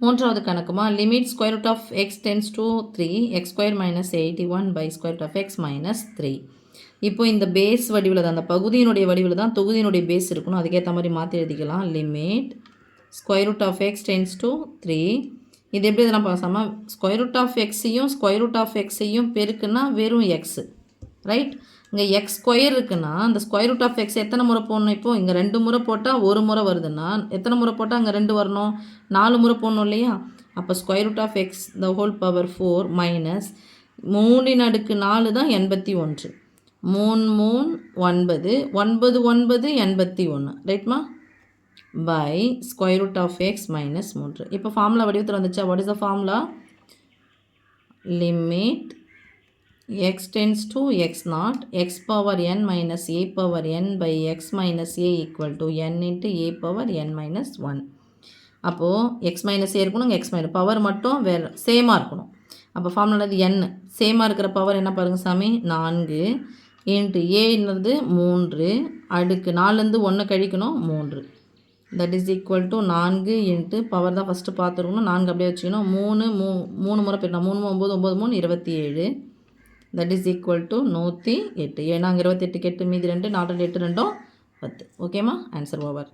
மூன்றாவது கணக்குமா limit square root of x tends to 3 x square minus 81 by square root of x minus 3. இப்போ இந்த base வடிவில் தான், அந்த பகுதியினுடைய வடிவில் தான் தொகுதியினுடைய பேஸ் இருக்கணும். அதுக்கேற்ற மாதிரி மாற்றி எழுதிக்கலாம். Limit square root of x tends to 3. இது எப்படி இதெல்லாம் பார்க்காம ஸ்கொயர் ரூட் ஆஃப் எக்ஸையும் ஸ்கொயர் ரூட் ஆஃப் எக்ஸையும் பெருக்குன்னா வெறும் எக்ஸு, ரைட்? இங்கே எக்ஸ் ஸ்கொயர் இருக்குன்னா அந்த ஸ்கொயர் ரூட் ஆஃப் எக்ஸ் எத்தனை முறை போடணும்? இப்போது இங்கே 2 முறை போட்டால் 1 முறை வருதுன்னா எத்தனை முறை போட்டால் அங்கே 2 வரணும்? 4 முறை போடணும் இல்லையா? அப்போ square root of x the whole power 4 minus 3/4 தான் 81. 3 3 9 9 81, ரைட்மா? By square root of x minus 3. இப்போ ஃபார்முலா வடிவத்தில் வந்துச்சா? What is the formula? Limit x tends to x naught x power n minus a power n by x minus a equal to n into a power n minus 1. அப்போது x minus a இருக்கணும், x minus power மட்டும் வேறு சேமாக இருக்கணும். அப்போ formula n சேமாக இருக்கிற power என்ன பாருங்கள் சாமி? 4 இன்ட்டு ஏன்றது 3 அடுக்கு 4லேருந்து 1 கழிக்கணும் 3. That is equal to 4 into power தான் ஃபஸ்ட்டு பார்த்துருக்கணும். 4 அப்படியே வச்சுக்கணும். 3 முறை போயிடணும். 3 9 9 3 27. that is equal to 108. ஏன்னா அங்கே 28 8 மீதி 2 4 8 2 10. ஓகேம்மா? Answer over.